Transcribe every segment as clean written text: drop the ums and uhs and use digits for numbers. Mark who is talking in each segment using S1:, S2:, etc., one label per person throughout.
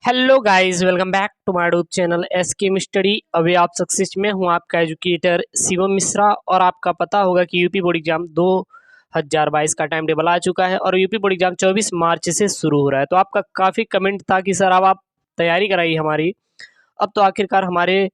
S1: Hello guys, welcome back to my YouTube channel SK study. अभी आप success में हूँ आपका एजुकेटर शिवम मिश्रा। और आपका पता होगा कि यूपी बोर्ड एग्जाम 2022 का टाइम टेबल आ चुका है और यूपी बोर्ड एग्जाम 24 मार्च से शुरू हो रहा है। तो आपका काफ़ी कमेंट था कि सर अब आप तैयारी कराइए हमारी। अब तो आखिरकार हमारे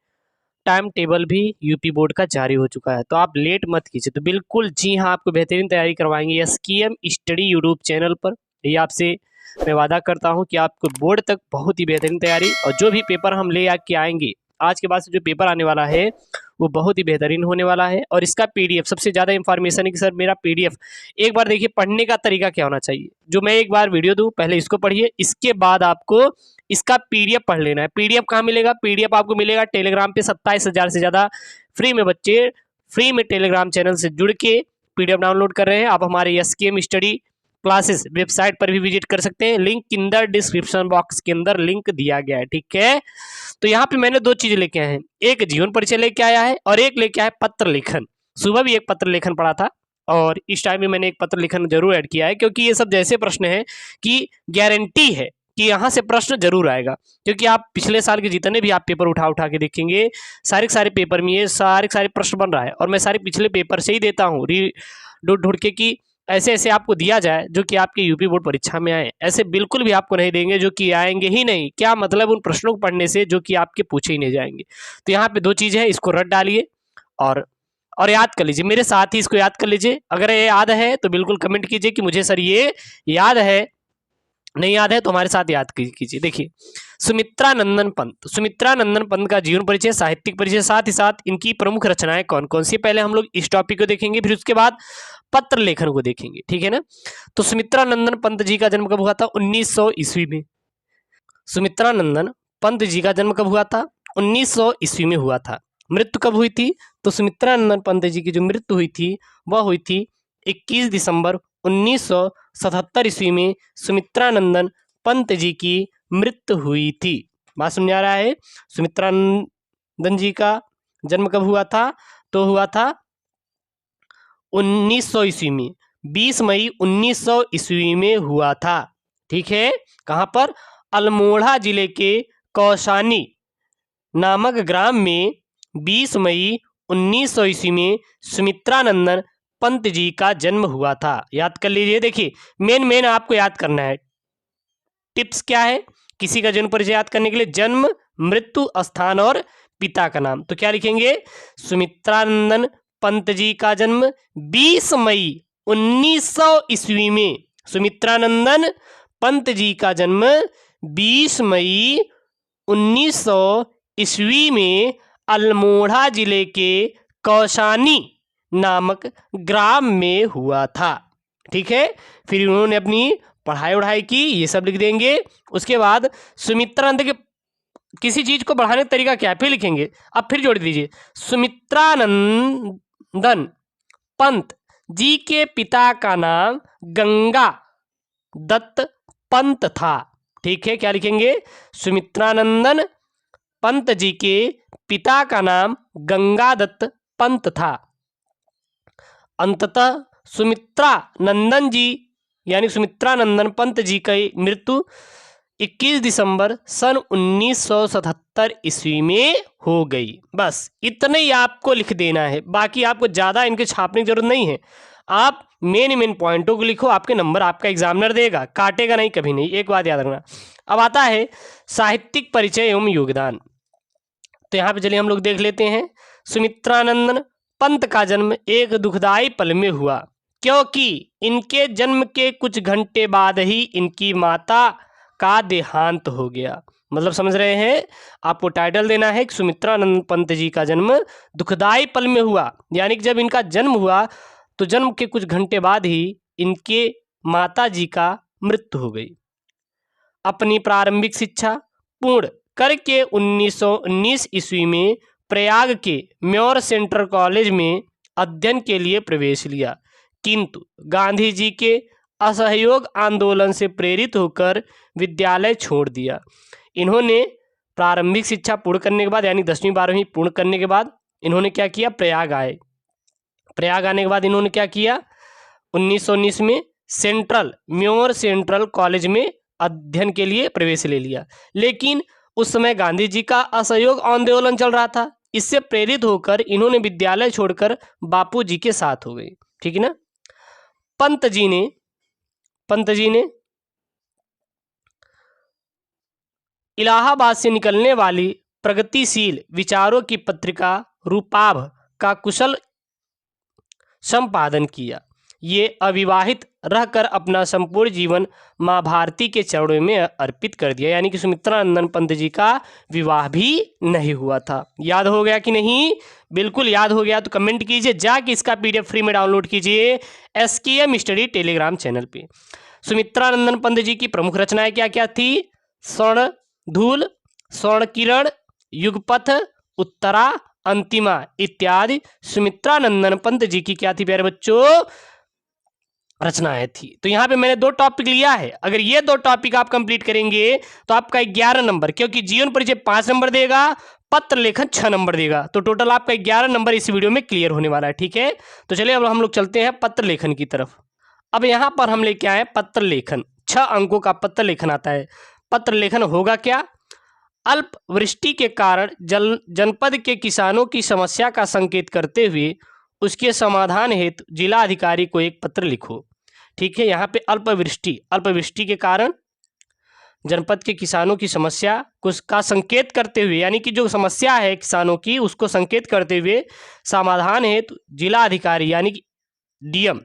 S1: टाइम टेबल भी यूपी बोर्ड का जारी हो चुका है, तो आप लेट मत कीजिए। तो बिल्कुल जी हाँ, आपको बेहतरीन तैयारी करवाएंगे एसकेएम स्टडी यूट्यूब चैनल पर। ये आपसे मैं वादा करता हूँ कि आपको बोर्ड तक बहुत ही बेहतरीन तैयारी, और जो भी पेपर हम ले आके आएंगे आज के बाद से जो पेपर आने वाला है वो बहुत ही बेहतरीन होने वाला है। और इसका पीडीएफ सबसे ज़्यादा इंफॉर्मेशन है कि सर मेरा पीडीएफ एक बार देखिए, पढ़ने का तरीका क्या होना चाहिए। जो मैं एक बार वीडियो दूं, पहले इसको पढ़िए, इसके बाद आपको इसका पीडीएफ पढ़ लेना है। पीडीएफ कहाँ मिलेगा? पीडीएफ आपको मिलेगा टेलीग्राम पे। 27,000 से ज़्यादा फ्री में बच्चे फ्री में टेलीग्राम चैनल से जुड़ के पीडीएफ डाउनलोड कर रहे हैं। आप हमारे एसकेएम स्टडी क्लासेस वेबसाइट पर भी विजिट कर सकते हैं। Link in the description box के अंदर लिंक दिया गया है, ठीक है। तो यहाँ पे मैंने दो चीजें लेके आए हैं, एक जीवन परिचय लेके आया है और एक लेके आया पत्र लेखन। सुबह भी एक पत्र लेखन पढ़ा था और इस टाइम में मैंने एक पत्र लेखन जरूर ऐड किया है, क्योंकि ये सब जैसे प्रश्न है कि गारंटी है कि यहाँ से प्रश्न जरूर आएगा। क्योंकि आप पिछले साल के जितने भी आप पेपर उठा उठा के देखेंगे, सारे पेपर में ये सारे प्रश्न बन रहा है। और मैं सारे पिछले पेपर से ही देता हूँ ढूंढ ढूंढ के कि ऐसे ऐसे आपको दिया जाए जो कि आपके यूपी बोर्ड परीक्षा में आए। ऐसे बिल्कुल भी आपको नहीं देंगे जो कि आएंगे ही नहीं। क्या मतलब उन प्रश्नों को पढ़ने से जो कि आपके पूछे ही नहीं जाएंगे। तो यहाँ पे दो चीज़ है, इसको रट डालिए और याद कर लीजिए, मेरे साथ ही इसको याद कर लीजिए। अगर ये याद है तो बिल्कुल कमेंट कीजिए कि मुझे सर ये याद है, नहीं याद है तो हमारे साथ याद कीजिए। देखिए, सुमित्रा नंदन पंत का जीवन परिचय, साहित्यिक परिचय, साथ ही साथ इनकी प्रमुख रचनाएं कौन कौन सी, पहले हम लोग इस टॉपिक को देखेंगे, फिर उसके बाद पत्र लेखन को देखेंगे, ठीक है ना। तो सुमित्रा नंदन पंत जी का जन्म कब हुआ था? 1900 ईस्वी में। सुमित्रा नंदन पंत जी का जन्म कब हुआ था? 1900 ईस्वी में हुआ था। मृत्यु कब हुई थी? तो सुमित्रा नंदन पंत जी की जो मृत्यु हुई थी वह हुई थी 21 दिसंबर 1977 ईस्वी में। सुमित्रा नंदन पंत जी की मृत्यु हुई थी। बात समझ आ रहा है? सुमित्रा नंदन जी का जन्म कब हुआ था? तो हुआ था 1900 ईस्वी में, 20 मई 1900 ईस्वी में हुआ था, ठीक है। कहाँ पर? अल्मोड़ा जिले के कौसानी नामक ग्राम में 20 मई 1900 ईस्वी में सुमित्रा नंदन पंत जी का जन्म हुआ था। याद कर लीजिए। देखिए, मेन आपको याद करना है। टिप्स क्या है किसी का जन्म परिचय याद करने के लिए? जन्म, मृत्यु स्थान और पिता का नाम। तो क्या लिखेंगे? सुमित्रा नंदन पंत जी का जन्म 20 मई 1900 ईस्वी में। सुमित्रा नंदन पंत जी का जन्म 20 मई 1900 ईस्वी में अल्मोड़ा जिले के कौसानी नामक ग्राम में हुआ था, ठीक है। फिर उन्होंने अपनी पढ़ाई वढ़ाई की, ये सब लिख देंगे। उसके बाद सुमित्रा नंदन के किसी चीज को बढ़ाने का तरीका क्या है फिर लिखेंगे। अब फिर जोड़ दीजिए, सुमित्रा नंदन पंत जी के पिता का नाम गंगा दत्त पंत था, ठीक है। क्या लिखेंगे? सुमित्रा नंदन पंत जी के पिता का नाम गंगा दत्त पंत था। अंततः सुमित्रा नंदन जी यानी सुमित्रा नंदन पंत जी की मृत्यु 21 दिसंबर सन 1977 ईस्वी में हो गई। बस इतना ही आपको लिख देना है, बाकी आपको ज़्यादा इनके छापने की जरूरत नहीं है। आप मेन पॉइंटों को लिखो, आपके नंबर आपका एग्जामिनर देगा, काटेगा नहीं, कभी नहीं। एक बात याद रखना। अब आता है साहित्यिक परिचय एवं योगदान। तो यहाँ पे चलिए हम लोग देख लेते हैं। सुमित्रा नंदन पंत का जन्म एक दुखदाई पल में हुआ, क्योंकि इनके जन्म के कुछ घंटे बाद ही इनकी माता का देहांत हो गया। मतलब समझ रहे हैं? आपको टाइटल देना है कि सुमित्रा नंदन पंत जी का जन्म दुखदाई पल में हुआ, यानी कि जब इनका जन्म हुआ तो जन्म के कुछ घंटे बाद ही इनके माता जी का मृत्यु हो गई। अपनी प्रारंभिक शिक्षा पूर्ण करके 1919 ईस्वी में प्रयाग के म्योर सेंट्रल कॉलेज में अध्ययन के लिए प्रवेश लिया, किंतु गांधी जी के असहयोग आंदोलन से प्रेरित होकर विद्यालय छोड़ दिया। इन्होंने प्रारंभिक शिक्षा पूर्ण करने के बाद यानी 10वीं 12वीं पूर्ण करने के बाद इन्होंने क्या किया? प्रयाग आए। प्रयाग आने के बाद इन्होंने क्या किया? 1919 में म्योर सेंट्रल कॉलेज में अध्ययन के लिए प्रवेश ले लिया। लेकिन उस समय गांधी जी का असहयोग आंदोलन चल रहा था। इससे प्रेरित होकर इन्होंने विद्यालय छोड़कर बापू जी के साथ हो गए। ठीक है ना। पंत जी ने इलाहाबाद से निकलने वाली प्रगतिशील विचारों की पत्रिका रूपाभ का कुशल संपादन किया। ये अविवाहित रहकर अपना संपूर्ण जीवन माँ भारती के चरणों में अर्पित कर दिया। यानी कि सुमित्रानंदन पंत जी का विवाह भी नहीं हुआ था। याद हो गया कि नहीं? बिल्कुल याद हो गया तो कमेंट कीजिए, जाके इसका पीडीएफ फ्री में डाउनलोड कीजिए एसकेएम स्टडी टेलीग्राम चैनल पे। सुमित्रानंदन पंत जी की प्रमुख रचनाएं क्या क्या थी? स्वर्ण धूल, स्वर्ण किरण, युगपथ, उत्तरा, अंतिमा इत्यादि सुमित्रानंदन पंत जी की क्या थी प्यारे बच्चों? रचनाएं थी। तो यहाँ पे मैंने 2 टॉपिक लिया है। अगर ये 2 टॉपिक आप कंप्लीट करेंगे तो आपका 11 नंबर, क्योंकि जीवन परिचय 5 नंबर देगा, पत्र लेखन 6 नंबर देगा, तो टोटल आपका 11 नंबर इस वीडियो में क्लियर होने वाला है। ठीक है, तो चलिए अब हम लोग चलते हैं पत्र लेखन की तरफ। अब यहाँ पर हम लेके आए पत्र लेखन। 6 अंकों का पत्र लेखन आता है। पत्र लेखन होगा क्या? अल्प वृष्टि के कारण जनपद के किसानों की समस्या का संकेत करते हुए उसके समाधान हेतु जिला अधिकारी को एक पत्र लिखो। ठीक है, यहाँ पे अल्पवृष्टि के कारण जनपद के किसानों की समस्या का संकेत करते हुए, यानी कि जो समस्या है किसानों की उसको संकेत करते हुए समाधान हेतु जिला अधिकारी यानी कि डीएम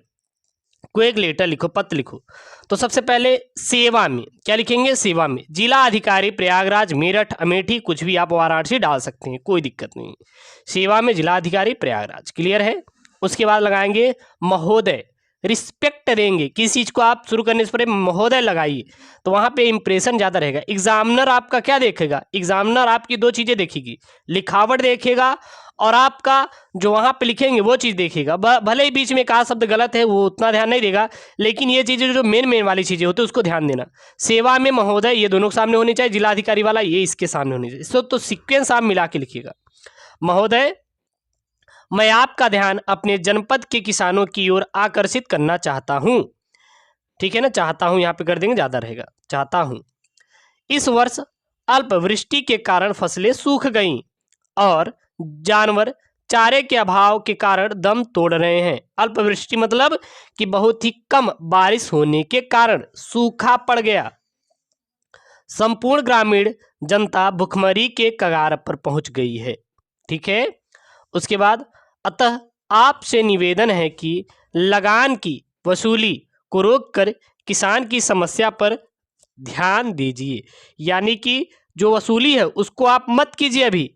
S1: को एक लेटर लिखो, पत्र लिखो। तो सबसे पहले सेवा में क्या लिखेंगे? सेवा में जिला अधिकारी प्रयागराज, मेरठ, अमेठी, कुछ भी आप वाराणसी डाल सकते हैं, कोई दिक्कत नहीं। सेवा में जिला अधिकारी प्रयागराज, क्लियर है। उसके बाद लगाएंगे महोदय, रिस्पेक्ट देंगे। किस चीज़ को आप शुरू करने से पहले महोदय लगाइए, तो वहाँ पे इंप्रेशन ज़्यादा रहेगा। एग्जामिनर आपका क्या देखेगा? एग्जामिनर आपकी 2 चीज़ें देखेगी, लिखावट देखेगा और आपका जो वहाँ पे लिखेंगे वो चीज़ देखेगा। भले ही बीच में कहा शब्द गलत है वो उतना ध्यान नहीं देगा, लेकिन ये चीज़ें जो मेन वाली चीज़ें होती है उसको ध्यान देना। सेवा में महोदय ये दोनों के सामने होनी चाहिए, जिलाधिकारी वाला ये इसके सामने होनी चाहिए। तो सीक्वेंस आप मिला के लिखिएगा। महोदय, मैं आपका ध्यान अपने जनपद के किसानों की ओर आकर्षित करना चाहता हूँ। ठीक है ना, चाहता हूँ यहाँ पे कर देंगे, ज़्यादा रहेगा। चाहता हूँ इस वर्ष अल्पवृष्टि के कारण फसलें सूख गईं और जानवर चारे के अभाव के कारण दम तोड़ रहे हैं। अल्पवृष्टि मतलब कि बहुत ही कम बारिश होने के कारण सूखा पड़ गया। संपूर्ण ग्रामीण जनता भुखमरी के कगार पर पहुंच गई है। ठीक है, उसके बाद अतः आपसे निवेदन है कि लगान की वसूली को रोककर किसान की समस्या पर ध्यान दीजिए। यानी कि जो वसूली है उसको आप मत कीजिए, अभी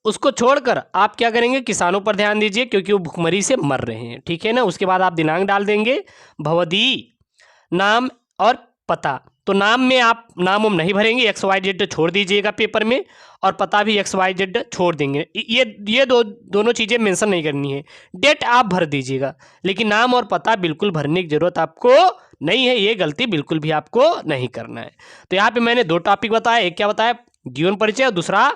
S1: उसको छोड़कर आप क्या करेंगे? किसानों पर ध्यान दीजिए, क्योंकि वो भुखमरी से मर रहे हैं। ठीक है ना। उसके बाद आप दिनांक डाल देंगे, भवदी, नाम और पता। तो नाम में आप नाम नहीं भरेंगे, XYZ छोड़ दीजिएगा पेपर में, और पता भी XYZ छोड़ देंगे। ये दोनों चीज़ें मेंशन नहीं करनी है। डेट आप भर दीजिएगा, लेकिन नाम और पता बिल्कुल भरने की जरूरत आपको नहीं है। ये गलती बिल्कुल भी आपको नहीं करना है। तो यहाँ पे मैंने 2 टॉपिक बताया, एक क्या बताया? जीवन परिचय, और दूसरा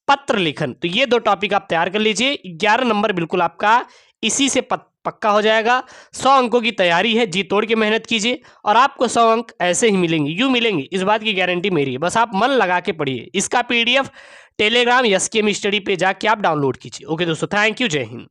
S1: पत्र लेखन। तो ये 2 टॉपिक आप तैयार कर लीजिए। 11 नंबर बिल्कुल आपका इसी से पक्का हो जाएगा। 100 अंकों की तैयारी है, जी तोड़ के मेहनत कीजिए और आपको 100 अंक ऐसे ही मिलेंगे, यूं मिलेंगे, इस बात की गारंटी मेरी है। बस आप मन लगा के पढ़िए। इसका पीडीएफ टेलीग्राम एसकेएम स्टडी पे जाके आप डाउनलोड कीजिए। ओके दोस्तों, थैंक यू, जय हिंद।